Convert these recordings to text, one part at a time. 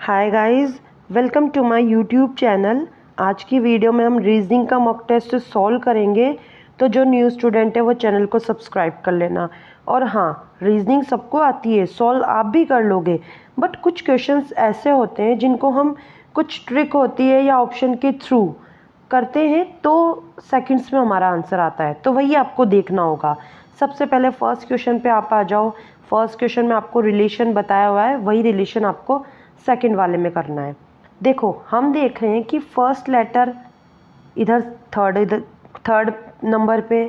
Hi guys, welcome to my YouTube channel. आज की video में हम रीजनिंग का मॉक टेस्ट सॉल्व करेंगे। तो जो न्यू स्टूडेंट है वो चैनल को सब्सक्राइब कर लेना। और हाँ, रीजनिंग सबको आती है, सॉल्व आप भी कर लोगे। बट कुछ क्वेश्चंस ऐसे होते हैं जिनको हम कुछ ट्रिक होती है या ऑप्शन के थ्रू करते हैं तो सेकंड्स में हमारा आंसर आता है। तो वही आपको देखना होगा। सबसे पहले फर्स्ट क्वेश्चन पे आप आ जाओ। फर्स्ट क्वेश्चन में आपको रिलेशन बताया हुआ है, वही रिलेशन आपको सेकंड वाले में करना है। देखो, हम देख रहे हैं कि फर्स्ट लेटर इधर थर्ड नंबर पे,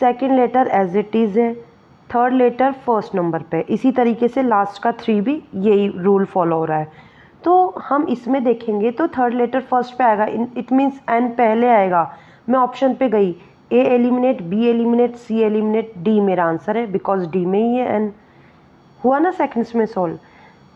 second letter as it is है, थर्ड लेटर फर्स्ट नंबर पे। इसी तरीके से लास्ट का 3 भी यही रूल फॉलो हो रहा है। तो हम इसमें देखेंगे तो थर्ड लेटर फर्स्ट पे आएगा, इट मीन्स एन पहले आएगा। मैं ऑप्शन पे गई, ए एलिमिनेट, बी एलिमिनेट, सी एलिमिनेट, डी मेरा आंसर है बिकॉज डी में ही है एन। हुआ ना सेकंड्स में सॉल्व।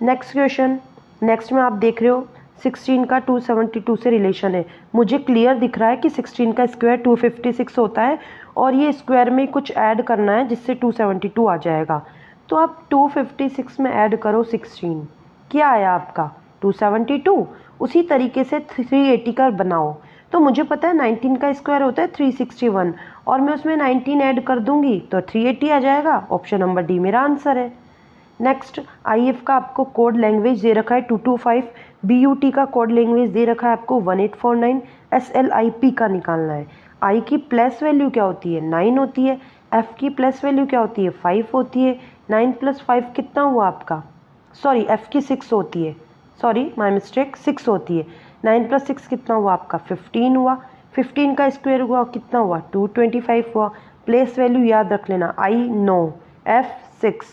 नेक्स्ट क्वेश्चन, नेक्स्ट में आप देख रहे हो 16 का 272 से रिलेशन है। मुझे क्लियर दिख रहा है कि 16 का स्क्वायर 256 होता है और ये स्क्वायर में कुछ ऐड करना है जिससे 272 आ जाएगा। तो आप 256 में ऐड करो 16, क्या आया आपका 272। उसी तरीके से 380 का बनाओ। तो मुझे पता है 19 का स्क्वायर होता है 361 और मैं उसमें 19 ऐड कर दूंगी तो 380 आ जाएगा। ऑप्शन नंबर डी मेरा आंसर है। नेक्स्ट, आईएफ का आपको कोड लैंग्वेज दे रखा है 225, बीयूटी का कोड लैंग्वेज दे रखा है आपको 1849, एसएलआईपी का निकालना है। आई की प्लस वैल्यू क्या होती है 9 होती है, एफ की प्लस वैल्यू क्या होती है 5 होती है। 9 + 5 कितना हुआ आपका, सॉरी एफ की 6 होती है, सॉरी माय मिस्टेक 6 होती है। 9 + 6 कितना हुआ आपका 15 हुआ। 15 का स्क्वायर हुआ कितना हुआ 225 हुआ। प्लेस वैल्यू याद रख लेना, आई 9, एफ 6,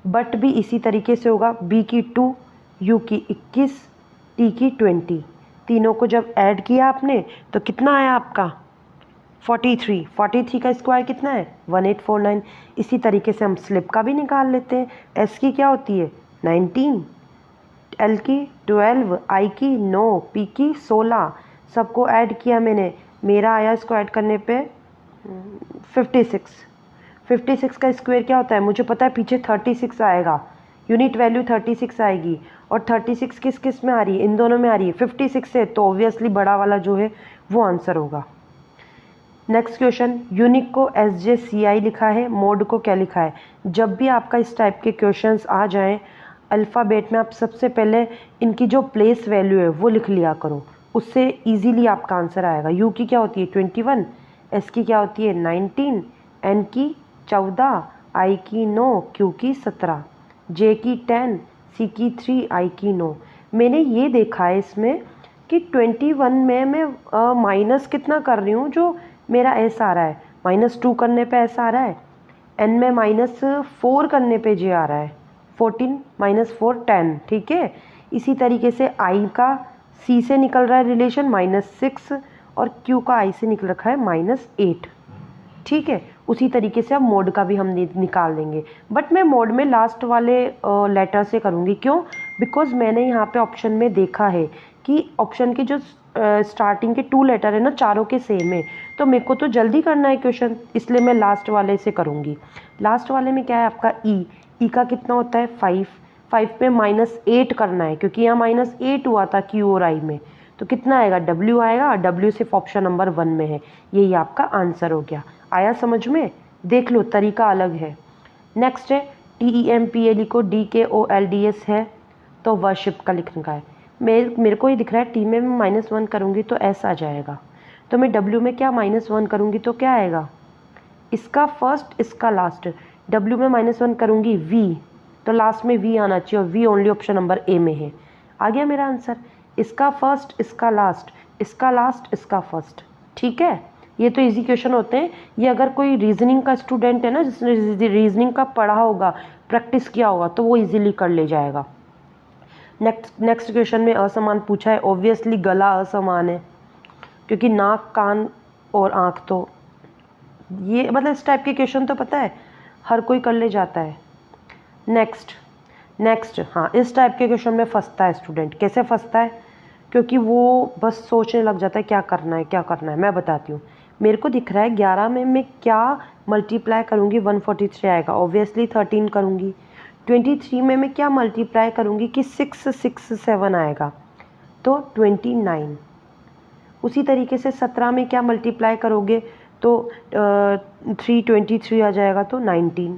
बट भी इसी तरीके से होगा, बी की 2, यू की 21, टी की 20। तीनों को जब ऐड किया आपने तो कितना आया आपका 43। 43 का स्क्वायर कितना है 1849। इसी तरीके से हम स्लिप का भी निकाल लेते हैं। एस की क्या होती है 19, एल की 12, आई की 9, पी की 16। सबको ऐड किया मैंने, मेरा आया इसको ऐड करने पे 56। 56 का स्क्वायर क्या होता है मुझे पता है, पीछे 36 आएगा, यूनिट वैल्यू 36 आएगी। और 36 किस किस में आ रही है, इन दोनों में आ रही है 56 से, तो ऑब्वियसली बड़ा वाला जो है वो आंसर होगा। नेक्स्ट क्वेश्चन, यूनिक को SJCI लिखा है, मोड को क्या लिखा है। जब भी आपका इस टाइप के क्वेश्चंस आ जाएं अल्फ़ाबेट में, आप सबसे पहले इनकी जो प्लेस वैल्यू है वो लिख लिया करो, उससे इजीली आपका आंसर आएगा। यू की क्या होती है 21, एस की क्या होती है 19, एन की 14, आई की 9, क्यू की 17, जे की 10, सी की 3, आई की 9। मैंने ये देखा है इसमें कि 21 में मैं माइनस कितना कर रही हूँ, जो मेरा एस आ रहा है -2 करने पे एस आ रहा है। एन में -4 करने पे जे आ रहा है 14 -4 10, ठीक है। इसी तरीके से आई का सी से निकल रहा है रिलेशन -6 और क्यू का आई से निकल रखा है -8, ठीक है। उसी तरीके से अब मोड का भी हम निकाल देंगे, बट मैं मोड में लास्ट वाले लेटर से करूँगी। क्यों, बिकॉज मैंने यहाँ पे ऑप्शन में देखा है कि ऑप्शन के जो स्टार्टिंग के 2 लेटर है ना, चारों के सेम है। तो मेरे को तो जल्दी करना है क्वेश्चन, इसलिए मैं लास्ट वाले से करूँगी। लास्ट वाले में क्या है आपका ई का कितना होता है 5, 5 पे -8 करना है क्योंकि यहाँ -8 हुआ था क्यू और आई में। तो कितना आएगा डब्ल्यू आएगा, डब्ल्यू सिर्फ ऑप्शन नंबर 1 में है। यही आपका आंसर हो गया। आया समझ में, देख लो तरीका अलग है। नेक्स्ट है TEMPLE को DKOLDS है तो वर्शिप का लिखने का है। मेरे को ये दिख रहा है टी में मैं -1 करूँगी तो एस आ जाएगा, तो मैं डब्ल्यू में क्या -1 करूँगी तो क्या आएगा, इसका फर्स्ट इसका लास्ट। डब्ल्यू में -1 करूँगी वी, तो लास्ट में वी आना चाहिए और V only option number A में है। आ गया मेरा आंसर, इसका फर्स्ट इसका लास्ट, इसका लास्ट इसका फर्स्ट, ठीक है। ये तो इजी क्वेश्चन होते हैं। ये अगर कोई रीजनिंग का स्टूडेंट है ना, जिसने रीजनिंग का पढ़ा होगा, प्रैक्टिस किया होगा, तो वो इजीली कर ले जाएगा। नेक्स्ट क्वेश्चन में असमान पूछा है। ऑब्वियसली गला असमान है क्योंकि नाक कान और आँख, तो ये मतलब इस टाइप के क्वेश्चन तो पता है हर कोई कर ले जाता है। नेक्स्ट हाँ, इस टाइप के क्वेश्चन में फंसता है स्टूडेंट। कैसे फंसता है, क्योंकि वो बस सोचने लग जाता है क्या करना है क्या करना है। मैं बताती हूँ, मेरे को दिख रहा है 11 में मैं क्या मल्टीप्लाई करूँगी 143 आएगा, ऑब्वियसली 13 करूँगी। 23 में मैं क्या मल्टीप्लाई करूँगी कि 667 आएगा तो 29। उसी तरीके से 17 में क्या मल्टीप्लाई करोगे तो 323 आ जाएगा तो 19।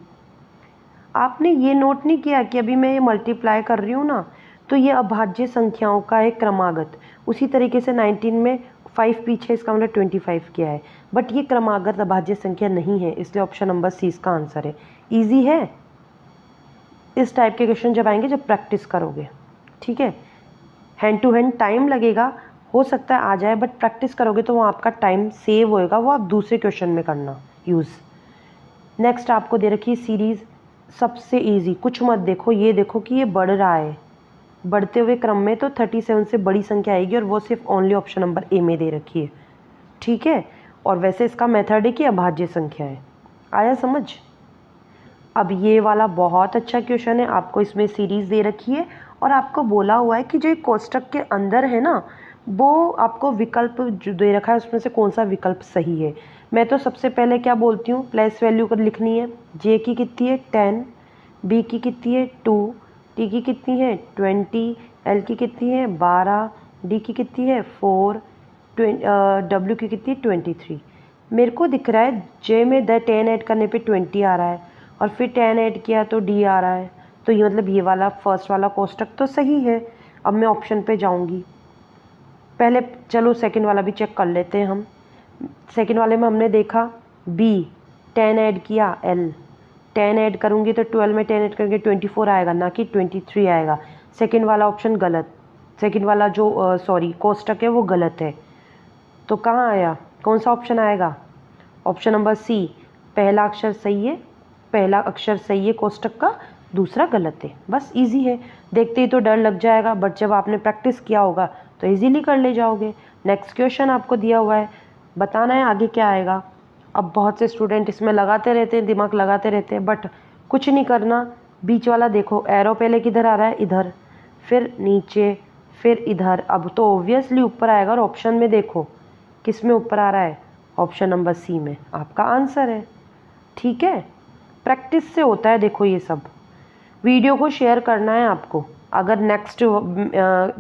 आपने ये नोट नहीं किया कि अभी मैं ये मल्टीप्लाई कर रही हूँ ना, तो ये अभाज्य संख्याओं का एक क्रमागत। उसी तरीके से 19 में 5 पीछे, इसका मतलब 25 किया है, बट ये क्रमागत अभाज्य संख्या नहीं है, इसलिए ऑप्शन नंबर सी इसका आंसर है। ईजी है। इस टाइप के क्वेश्चन जब आएंगे जब प्रैक्टिस करोगे, ठीक है। हैंड टू हैंड टाइम लगेगा, हो सकता है आ जाए, बट प्रैक्टिस करोगे तो वो आपका टाइम सेव होएगा, वो आप दूसरे क्वेश्चन में करना यूज़। नेक्स्ट आपको दे रखी है सीरीज़, सबसे इजी, कुछ मत देखो, ये देखो कि ये बढ़ रहा है, बढ़ते हुए क्रम में तो 37 से बड़ी संख्या आएगी, और वो सिर्फ ओनली ऑप्शन नंबर ए में दे रखी है, ठीक है। और वैसे इसका मेथड है कि अभाज्य संख्या है। आया समझ। अब ये वाला बहुत अच्छा क्वेश्चन है, आपको इसमें सीरीज़ दे रखी है और आपको बोला हुआ है कि जो कोष्टक के अंदर है ना, वो आपको विकल्प जो दे रखा है उसमें से कौन सा विकल्प सही है। मैं तो सबसे पहले क्या बोलती हूँ, प्लेस वैल्यू कर लिखनी है। जे की कितनी है 10, बी की कितनी है 2, टी की कितनी है 20, एल की कितनी है 12, डी की कितनी है 4, डब्ल्यू की कितनी है 23। मेरे को दिख रहा है जे में 10 ऐड करने पे 20 आ रहा है, और फिर 10 ऐड किया तो डी आ रहा है, तो ये मतलब ये वाला फर्स्ट वाला कोष्टक तो सही है। अब मैं ऑप्शन पे जाऊंगी, पहले चलो सेकंड वाला भी चेक कर लेते हैं हम। सेकंड वाले में हमने देखा बी 10 ऐड किया, एल 10 ऐड करूँगी तो 12 में 10 ऐड करेंगे 24 आएगा, ना कि 23 आएगा। सेकंड वाला ऑप्शन गलत, सेकंड वाला जो कोष्टक है वो गलत है। तो कहाँ आया, कौन सा ऑप्शन आएगा, ऑप्शन नंबर सी, पहला अक्षर सही है, पहला अक्षर सही है कोष्टक का, दूसरा गलत है। बस इजी है, देखते ही तो डर लग जाएगा, बट जब आपने प्रैक्टिस किया होगा तो इजीली कर ले जाओगे। नेक्स्ट क्वेश्चन आपको दिया हुआ है, बताना है आगे क्या आएगा। अब बहुत से स्टूडेंट इसमें लगाते रहते हैं, दिमाग लगाते रहते हैं, बट कुछ नहीं करना। बीच वाला देखो, एरो पहले किधर आ रहा है, इधर, फिर नीचे, फिर इधर। अब तो ऑब्वियसली ऊपर आएगा, और ऑप्शन में देखो किस में ऊपर आ रहा है, ऑप्शन नंबर सी में आपका आंसर है, ठीक है। प्रैक्टिस से होता है देखो ये सब। वीडियो को शेयर करना है आपको, अगर नेक्स्ट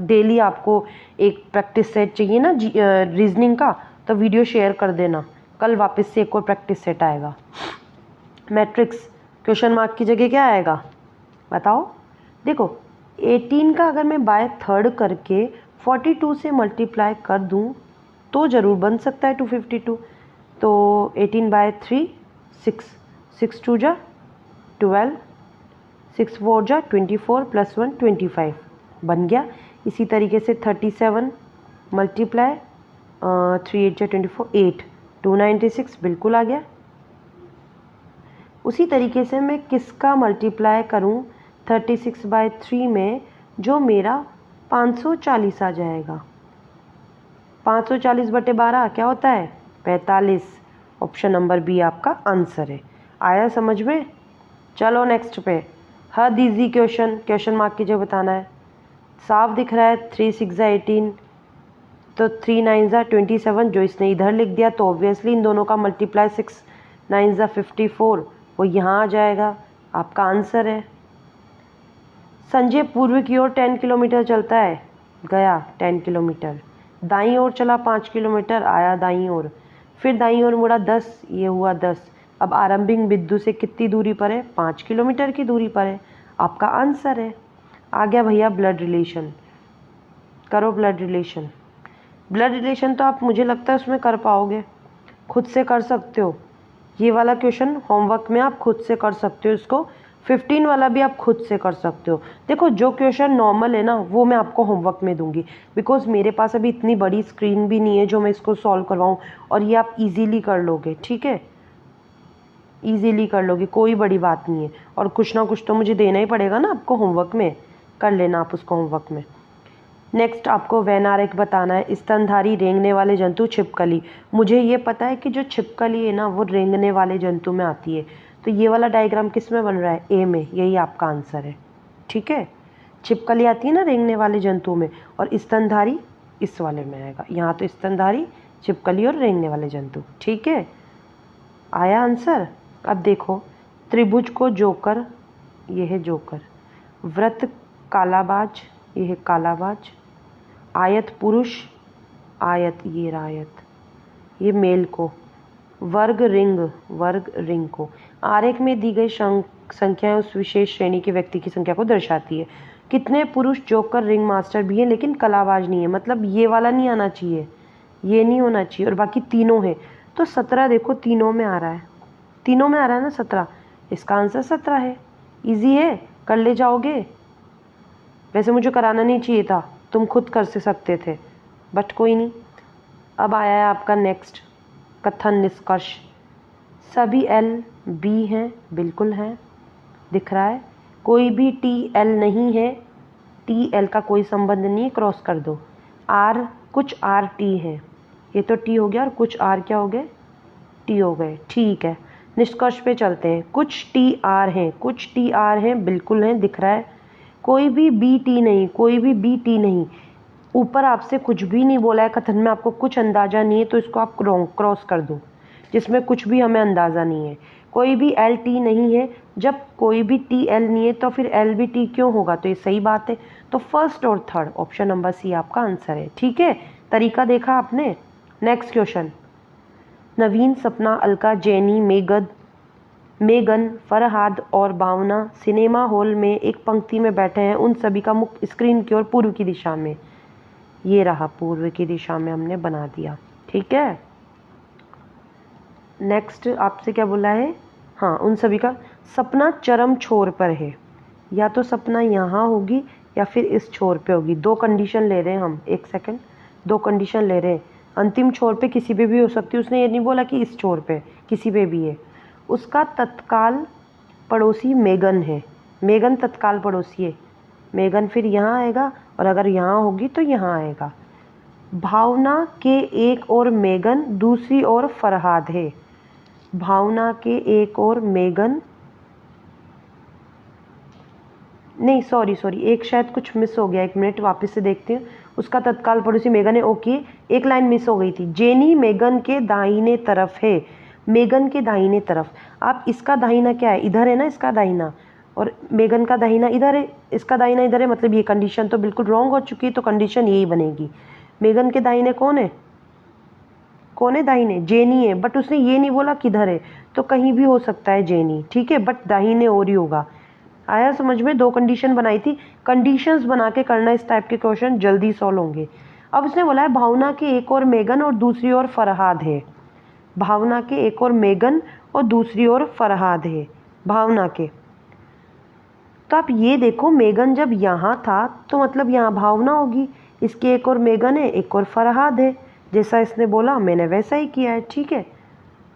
डेली आपको एक प्रैक्टिस सेट चाहिए ना रीजनिंग का, तो वीडियो शेयर कर देना, कल वापस से एक और प्रैक्टिस सेट आएगा। मैट्रिक्स क्वेश्चन मार्क की जगह क्या आएगा बताओ। देखो 18 का अगर मैं बाय थर्ड करके 42 से मल्टीप्लाई कर दूं तो ज़रूर बन सकता है 252। तो 18 बाय 3 6, 6 2 जा 12, 6 4 जा 24 प्लस 1 25 बन गया। इसी तरीके से 37 मल्टीप्लाई 3 8 जा 24 8, 296 बिल्कुल आ गया। उसी तरीके से मैं किसका मल्टीप्लाई करूं 36 बाय 3 में, जो मेरा 540 आ जाएगा। 540 बटे 12 क्या होता है 45। ऑप्शन नंबर बी आपका आंसर है। आया समझ में। चलो नेक्स्ट पे, हद इजी क्वेश्चन, क्वेश्चन मार्क की जो बताना है। साफ दिख रहा है 3 6 18, तो 3 9 27, जो इसने इधर लिख दिया तो ऑब्वियसली इन दोनों का मल्टीप्लाई 6 9 54, वो यहाँ आ जाएगा, आपका आंसर है। संजय पूर्व की ओर 10 किलोमीटर चलता है, गया 10 किलोमीटर, दाईं ओर चला 5 किलोमीटर, आया दाईं ओर, फिर दाईं ओर मुड़ा 10, ये हुआ 10। अब आरंभिक बिंदु से कितनी दूरी पर है 5 किलोमीटर की दूरी पर है, आपका आंसर है। आ गया भैया ब्लड रिलेशन, करो ब्लड रिलेशन। ब्लड रिलेशन तो आप मुझे लगता है उसमें कर पाओगे, खुद से कर सकते हो। ये वाला क्वेश्चन होमवर्क में आप खुद से कर सकते हो, इसको 15 वाला भी आप खुद से कर सकते हो। देखो जो क्वेश्चन नॉर्मल है ना वो मैं आपको होमवर्क में दूंगी, बिकॉज मेरे पास अभी इतनी बड़ी स्क्रीन भी नहीं है जो मैं इसको सॉल्व करवाऊँ, और ये आप इजीली कर लोगे, ठीक है, इजीली कर लोगे, कोई बड़ी बात नहीं है। और कुछ ना कुछ तो मुझे देना ही पड़ेगा ना आपको होमवर्क में, कर लेना आप उसको होमवर्क में। नेक्स्ट आपको वैनारिक बताना है, स्तनधारी रेंगने वाले जंतु छिपकली। मुझे ये पता है कि जो छिपकली है ना वो रेंगने वाले जंतु में आती है, तो ये वाला डायग्राम किस में बन रहा है ए में, यही आपका आंसर है, ठीक है। छिपकली आती है ना रेंगने वाले जंतुओं में, और स्तनधारी इस वाले में आएगा। यहाँ तो स्तनधारी, छिपकली और रेंगने वाले जंतु, ठीक है। आया आंसर। अब देखो त्रिभुज को जोकर ये है जोकर। व्रत कालाबाज, ये है कालाबाज। आयत पुरुष, आयत ये रायत, ये मेल को। वर्ग रिंग को। आरेख में दी गई संख्याएं उस विशेष श्रेणी के व्यक्ति की संख्या को दर्शाती है। कितने पुरुष जोकर रिंग मास्टर भी है लेकिन कलाबाज नहीं है, मतलब ये वाला नहीं आना चाहिए, ये नहीं होना चाहिए, और बाकी तीनों है। तो 17 देखो तीनों में आ रहा है, तीनों में आ रहा है ना 17, इसका आंसर 17 है। इजी है, कर ले जाओगे। वैसे मुझे कराना नहीं चाहिए था, तुम खुद कर से सकते थे, बट कोई नहीं। अब आया है आपका नेक्स्ट कथन निष्कर्ष। सभी एल बी हैं, बिल्कुल हैं, दिख रहा है। कोई भी टी एल नहीं है, टी एल का कोई संबंध नहीं है, क्रॉस कर दो। आर, कुछ आर टी है, ये तो टी हो गया, और कुछ आर क्या हो गए, टी हो गए, ठीक है। निष्कर्ष पे चलते हैं। कुछ टी आर हैं, कुछ टी आर हैं, बिल्कुल हैं, दिख रहा है। कोई भी बी टी नहीं, कोई भी बी टी नहीं। ऊपर आपसे कुछ भी नहीं बोला है कथन में, आपको कुछ अंदाज़ा नहीं है तो इसको आप क्रॉस कर दो, जिसमें कुछ भी हमें अंदाज़ा नहीं है। कोई भी एल टी नहीं है, जब कोई भी टी एल नहीं है तो फिर एल भी टी क्यों होगा, तो ये सही बात है। तो फर्स्ट और थर्ड ऑप्शन नंबर सी आपका आंसर है, ठीक है। तरीका देखा आपने। Next question. नवीन, सपना, अलका, जेनी, मेगन, फरहाद और भावना सिनेमा हॉल में एक पंक्ति में बैठे हैं। उन सभी का मुख स्क्रीन की ओर पूर्व की दिशा में, ये रहा पूर्व की दिशा में हमने बना दिया, ठीक है। नेक्स्ट आपसे क्या बोला है, हाँ, उन सभी का सपना चरम छोर पर है। या तो सपना यहाँ होगी या फिर इस छोर पे होगी। दो कंडीशन ले रहे हैं हम, एक सेकंड, दो कंडीशन ले रहे हैं। अंतिम छोर पे किसी पे भी हो सकती है, उसने ये नहीं बोला कि इस छोर पे, किसी पे भी है। उसका तत्काल पड़ोसी मेगन है, मेगन तत्काल पड़ोसी है। मेगन फिर यहाँ आएगा, और अगर यहाँ होगी तो यहाँ आएगा। भावना के एक और मेगन, दूसरी ओर फरहाद है। भावना के एक और मेगन, नहीं सॉरी, एक शायद कुछ मिस हो गया, एक मिनट वापस से देखते हैं। उसका तत्काल पड़ोसी मेगन है, ओके, एक लाइन मिस हो गई थी। जेनी मेगन के दाहिने तरफ है, मेगन के दाहिने तरफ। आप इसका दाहिना क्या है, इधर है ना इसका दाहिना, और मेगन का दाहिना इधर है, इसका दाहिना इधर है, मतलब ये कंडीशन तो बिल्कुल रॉन्ग हो चुकी है, तो कंडीशन यही बनेगी। मेगन के दाहिने कौन है, कौन है दाहिने, जेनी है, बट उसने ये नहीं बोला किधर है, तो कहीं भी हो सकता है जेनी, ठीक है, बट दाहिने और ही होगा। आया समझ में, दो कंडीशन बनाई थी, कंडीशंस बना के करना, इस टाइप के क्वेश्चन जल्दी सॉल्व होंगे। अब इसने बोला है भावना के एक और मेगन और दूसरी ओर फरहाद है। भावना के एक और मेगन और दूसरी ओर फरहाद है, भावना के। तो आप ये देखो, मेगन जब यहाँ था तो मतलब यहाँ भावना होगी, इसके एक और मेगन है, एक और फरहाद है, जैसा इसने बोला मैंने वैसा ही किया है, ठीक है।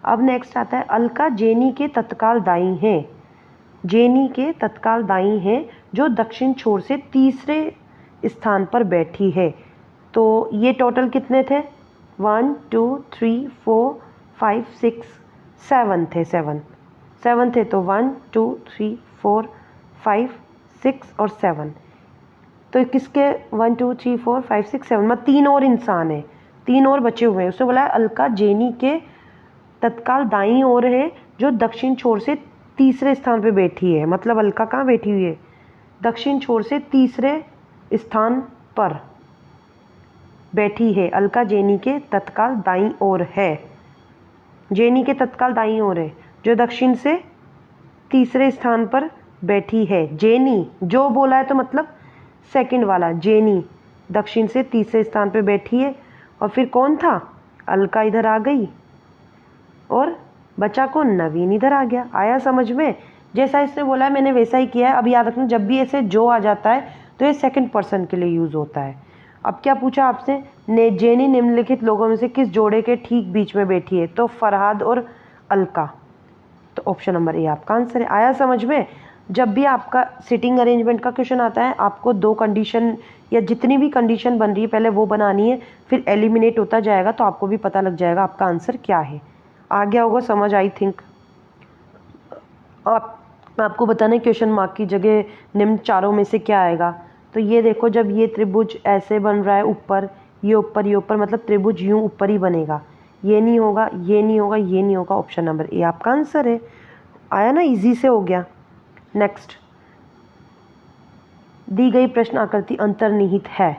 अब नेक्स्ट आता है, अलका जेनी के तत्काल दाई हैं। जेनी के तत्काल दाई हैं, जो दक्षिण छोर से तीसरे स्थान पर बैठी है। तो ये टोटल कितने थे, 1 2 3 4 5 6 7 थे, 7 थे। तो 1 2 3 4 5 6 और 7, तो किसके 1 2 3 4 5 6 7, मतलब 3 और इंसान है, 3 और बचे हुए हैं। उसने बोला है अलका जेनी के तत्काल दाईं ओर है, जो दक्षिण छोर से तीसरे स्थान पे बैठी है। मतलब अलका कहाँ बैठी हुई है, दक्षिण छोर से तीसरे स्थान पर बैठी है। अलका जेनी के तत्काल दाईं ओर है, जेनी के तत्काल दाईं ओर है, जो दक्षिण से तीसरे स्थान पर बैठी है। जेनी जो बोला है तो मतलब सेकंड वाला, जेनी दक्षिण से तीसरे स्थान पर बैठी है। और फिर कौन था, अलका इधर आ गई, और बचा कौन, नवीन इधर आ गया। आया समझ में, जैसा इसने बोला है मैंने वैसा ही किया है। अब याद रखना, जब भी ऐसे जो आ जाता है तो ये सेकंड पर्सन के लिए यूज़ होता है। अब क्या पूछा आपसे, जेनी निम्नलिखित लोगों में से किस जोड़े के ठीक बीच में बैठी है, तो फरहाद और अलका, तो ऑप्शन नंबर ए आपका आंसर है। आया समझ में, जब भी आपका सिटिंग अरेंजमेंट का क्वेश्चन आता है, आपको दो कंडीशन या जितनी भी कंडीशन बन रही है पहले वो बनानी है, फिर एलिमिनेट होता जाएगा तो आपको भी पता लग जाएगा आपका आंसर क्या है। आ गया होगा समझ, आई थिंक। आपको बताना है क्वेश्चन मार्क की जगह निम्न चारों में से क्या आएगा। तो ये देखो, जब ये त्रिभुज ऐसे बन रहा है ऊपर, ये ऊपर, ये ऊपर, मतलब त्रिभुज यूं ऊपर ही बनेगा। ये नहीं होगा, ये नहीं होगा, ये नहीं होगा, ऑप्शन नंबर ए आपका आंसर है। आया ना, इजी से हो गया। नेक्स्ट, दी गई प्रश्न आकृति अंतर्निहित है।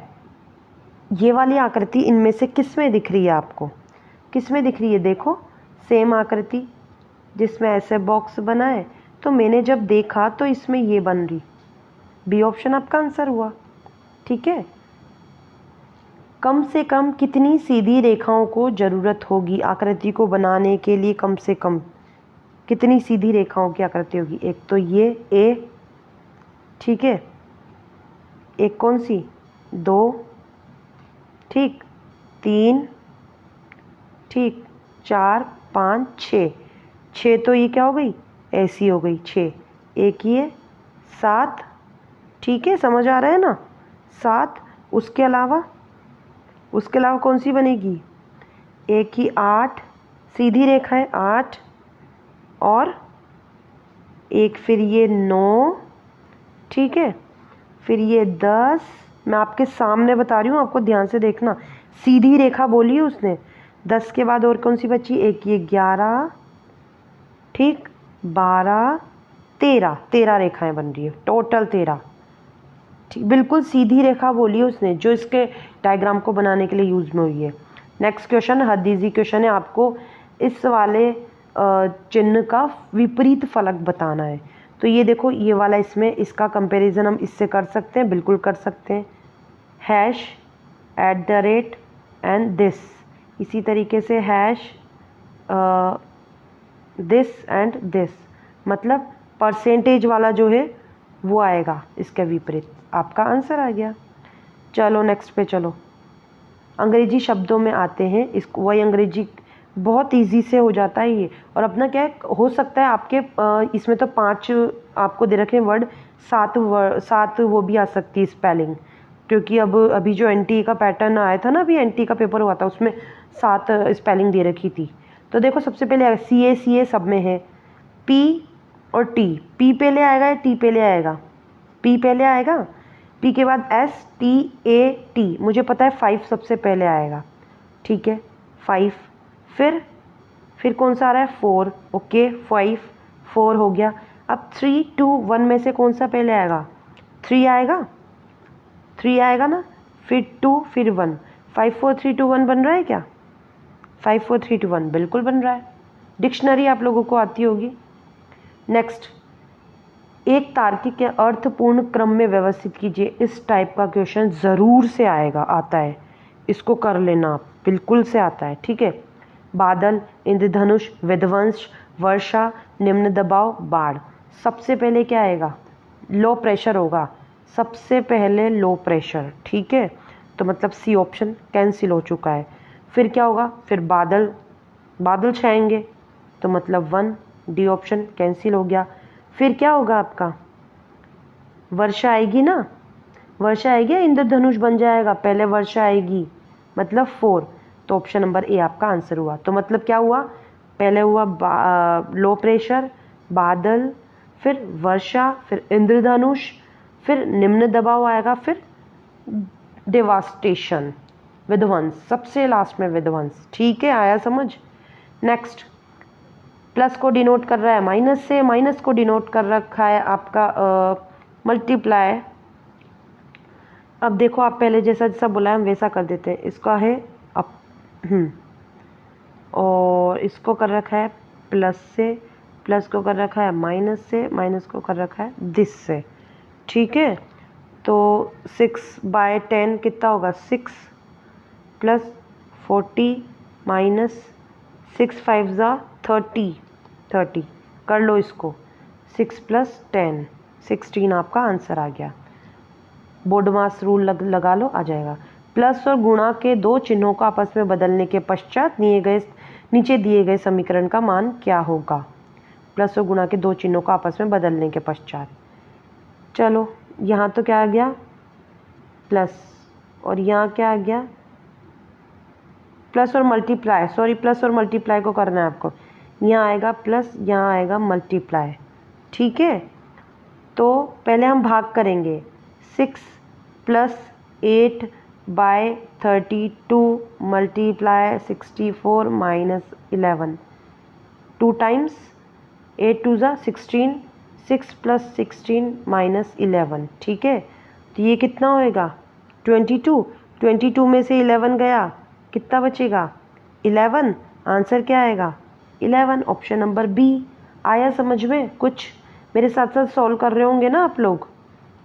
ये वाली आकृति इनमें से किस में दिख रही है आपको? किस में दिख रही है? देखो, सेम आकृति जिसमें ऐसे बॉक्स बना है, तो मैंने जब देखा तो इसमें ये बन रही। बी ऑप्शन आपका आंसर हुआ। ठीक है। कम से कम कितनी सीधी रेखाओं को ज़रूरत होगी आकृति को बनाने के लिए? कम से कम कितनी सीधी रेखाओं की आकृति होगी? एक तो ये ए, ठीक है, एक कौन सी? 2, ठीक, 3, ठीक, 4, 5, 6। 6 तो ये क्या हो गई? ऐसी हो गई 6। एक ये 7, ठीक है, समझ आ रहा है ना? 7। उसके अलावा कौन सी बनेगी? एक ही 8, सीधी रेखा है 8, और एक फिर ये 9, ठीक है, फिर ये 10। मैं आपके सामने बता रही हूँ, आपको ध्यान से देखना। सीधी रेखा बोली है उसने। 10 के बाद और कौन सी बची? एक ये 11, ठीक, 12, 13। 13 रेखाएं बन रही है, टोटल 13। ठीक, बिल्कुल सीधी रेखा बोली है उसने, जो इसके डायग्राम को बनाने के लिए यूज में हुई है। नेक्स्ट क्वेश्चन हद इजी क्वेश्चन है। आपको इस वाले चिन्ह का विपरीत फलक बताना है। तो ये देखो, ये वाला, इसमें इसका कंपैरिजन हम इससे कर सकते हैं, बिल्कुल कर सकते हैं। Hash, @ and this. इसी तरीके से हैश, दिस एंड दिस, मतलब परसेंटेज वाला जो है वो आएगा इसके विपरीत। आपका आंसर आ गया। चलो नेक्स्ट पे चलो। अंग्रेजी शब्दों में आते हैं। इसको वही अंग्रेजी बहुत इजी से हो जाता है ये। और अपना क्या है, हो सकता है आपके इसमें तो 5 आपको दे रखे हैं वर्ड, 7 वो भी आ सकती है स्पेलिंग, क्योंकि अभी जो एनटीए का पैटर्न आया था ना, अभी एनटीए का पेपर हुआ था, उसमें 7 स्पेलिंग दे रखी थी। तो देखो, सबसे पहले CA सब में है, P और T। P पहले आएगा या T पहले आएगा? P पहले आएगा। P के बाद STAT, मुझे पता है 5 सबसे पहले आएगा, ठीक है, 5। फिर कौन सा आ रहा है? 4। ओके, 5, 4 हो गया। अब 3, 2, 1 में से कौन सा पहले आएगा? 3 आएगा, 3 आएगा ना, फिर 2, फिर 1। 5 4 3 2 1 बन रहा है क्या? 5 4 3 2 1 बिल्कुल बन रहा है। डिक्शनरी आप लोगों को आती होगी। नेक्स्ट, एक तार्किक या अर्थपूर्ण क्रम में व्यवस्थित कीजिए। इस टाइप का क्वेश्चन ज़रूर से आएगा, आता है, इसको कर लेना आप, बिल्कुल से आता है, ठीक है। बादल, इंद्रधनुष, विध्वंस, वर्षा, निम्न दबाव, बाढ़। सबसे पहले क्या आएगा? लो प्रेशर होगा, सबसे पहले लो प्रेशर, ठीक है। तो मतलब सी ऑप्शन कैंसिल हो चुका है। फिर क्या होगा? फिर बादल छाएंगे, तो मतलब 1, डी ऑप्शन कैंसिल हो गया। फिर क्या होगा आपका? वर्षा आएगी ना, वर्षा आएगी, इंद्रधनुष बन जाएगा, पहले वर्षा आएगी, मतलब 4। तो ऑप्शन नंबर ए आपका आंसर हुआ। तो मतलब क्या हुआ? पहले हुआ लो प्रेशर, बादल, फिर वर्षा, फिर इंद्रधनुष, फिर निम्न दबाव आएगा, फिर डेवास्टेशन, विध्वंस, सबसे लास्ट में विध्वंस, ठीक है। आया समझ? नेक्स्ट, प्लस को डिनोट कर रहा है माइनस से, माइनस को डिनोट कर रखा है आपका मल्टीप्लाई। अब देखो, आप पहले जैसा जैसा बोला है हम वैसा कर देते हैं। इसका है अप, और इसको कर रखा है प्लस से, प्लस को कर रखा है माइनस से, माइनस को कर रखा है दिस से, ठीक है। तो 6/10 कितना होगा? 6 प्लस 40 माइनस 6 5 ज़ा 30 कर लो इसको। 6 + 10 16 आपका आंसर आ गया। बोर्ड मास रूल लगा लो, आ जाएगा। प्लस और गुणा के 2 चिन्हों को आपस में बदलने के पश्चात नीचे दिए गए समीकरण का मान क्या होगा? प्लस और गुणा के 2 चिन्हों को आपस में बदलने के पश्चात। चलो, यहाँ तो क्या आ गया? प्लस, और यहाँ क्या आ गया? प्लस और मल्टीप्लाई, सॉरी, प्लस और मल्टीप्लाई को करना है आपको। यहाँ आएगा प्लस, यहाँ आएगा मल्टीप्लाई, ठीक है। तो पहले हम भाग करेंगे। 6 + 8/32 मल्टीप्लाई 64 - 11, 2 टाइम्स 8 2 ज़ा 16, 6 + 16 - 11, ठीक है। तो ये कितना होएगा 22। 22 में से 11 गया, कितना बचेगा 11। आंसर क्या आएगा 11, ऑप्शन नंबर बी। आया समझ में? कुछ मेरे साथ साथ सॉल्व कर रहे होंगे ना आप लोग?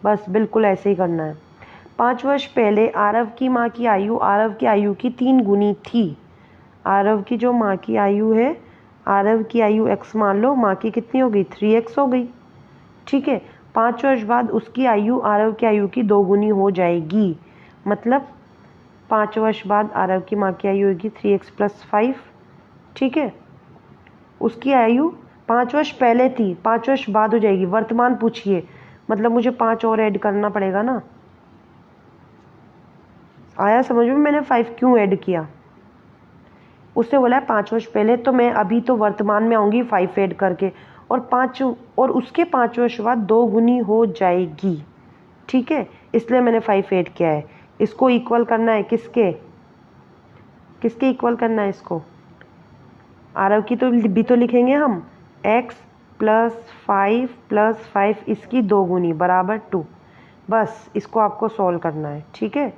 बस बिल्कुल ऐसे ही करना है। 5 वर्ष पहले आरव की माँ की आयु आरव की आयु की 3 गुनी थी। आरव की जो माँ की आयु है, आरव की आयु x मान लो, माँ की कितनी हो गई 3x हो गई। ठीक है, 5 वर्ष बाद उसकी आयु आरव की आयु की 2 गुनी हो जाएगी। मतलब 5 वर्ष बाद आरव की माँ की आयु होगी 3x + 5। ठीक है, उसकी आयु 5 वर्ष पहले थी, 5 वर्ष बाद हो जाएगी। वर्तमान पूछिए, मतलब मुझे 5 और ऐड करना पड़ेगा ना। आया समझ में मैंने 5 क्यों ऐड किया? उसने बोला है 5 वर्ष पहले, तो मैं अभी तो वर्तमान में आऊँगी 5 ऐड करके, और उसके 5 वर्ष बाद 2 गुनी हो जाएगी। ठीक है, इसलिए मैंने 5 ऐड किया है। इसको इक्वल करना है किसके इक्वल करना है इसको? आरव की तो भी तो लिखेंगे हम, x + 5 + 5 इसकी 2 गुनी बराबर 2। बस इसको आपको सॉल्व करना है। ठीक है,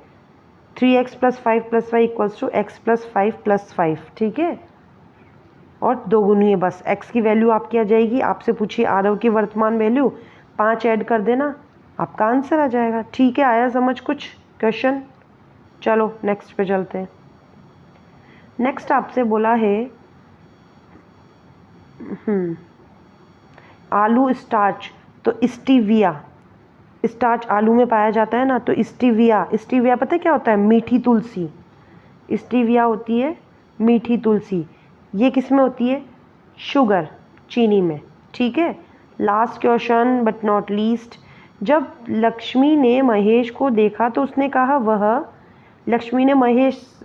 3x + 5 + 5 = x + 5 + 5। ठीक है, और 2 गुनी है। बस x की वैल्यू आपकी आ जाएगी। आपसे पूछिए आरव की वर्तमान वैल्यू, 5 ऐड कर देना, आपका आंसर आ जाएगा। ठीक है, आया समझ कुछ क्वेश्चन? चलो नेक्स्ट पे चलते हैं। नेक्स्ट आपसे बोला है आलू स्टार्च, तो स्टीविया, स्टार्च आलू में पाया जाता है ना, तो स्टीविया पता है क्या होता है? मीठी तुलसी। स्टीविया होती है मीठी तुलसी। ये किस में होती है? शुगर, चीनी में। ठीक है, last question but not least. जब लक्ष्मी ने महेश को देखा तो उसने कहा वह, लक्ष्मी ने महेश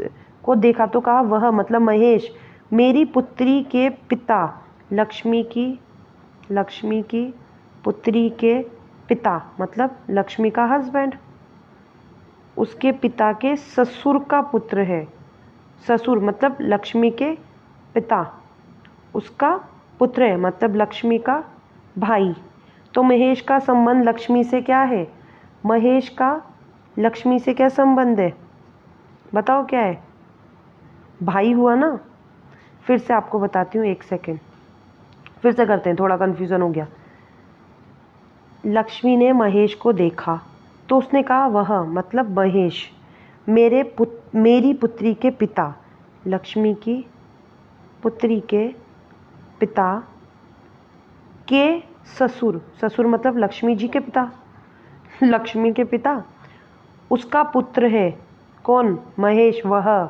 को देखा तो कहा वह मतलब महेश, मेरी पुत्री के पिता, लक्ष्मी की पुत्री के पिता मतलब लक्ष्मी का हस्बैंड, उसके पिता के ससुर का पुत्र है। ससुर मतलब लक्ष्मी के पिता, उसका पुत्र है मतलब लक्ष्मी का भाई। तो महेश का संबंध लक्ष्मी से क्या है? महेश का लक्ष्मी से क्या संबंध है? बताओ क्या है? भाई हुआ ना। फिर से आपको बताती हूँ, 1 सेकेंड, फिर से करते हैं, थोड़ा कन्फ्यूज़न हो गया। लक्ष्मी ने महेश को देखा तो उसने कहा वह मतलब महेश, मेरी पुत्री के पिता, लक्ष्मी की पुत्री के पिता के ससुर मतलब लक्ष्मी जी के पिता, लक्ष्मी के पिता, उसका पुत्र है। कौन? महेश, वह।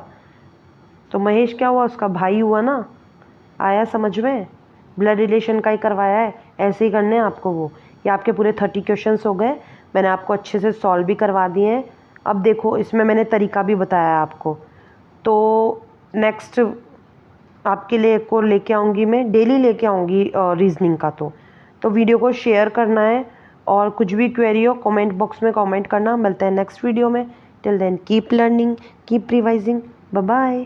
तो महेश क्या हुआ? उसका भाई हुआ ना। आया समझ में? ब्लड रिलेशन का ही करवाया है, ऐसे ही करने हैं आपको वो। ये आपके पूरे 30 क्वेश्चंस हो गए, मैंने आपको अच्छे से सॉल्व भी करवा दिए हैं। अब देखो इसमें मैंने तरीका भी बताया है आपको। तो नेक्स्ट आपके लिए एक और लेके आऊँगी, मैं डेली लेके आऊँगी रीजनिंग का। तो वीडियो को शेयर करना है, और कुछ भी क्वेरी हो कमेंट बॉक्स में कमेंट करना। मिलते हैं नेक्स्ट वीडियो में। Till then keep learning, keep revising, bye bye.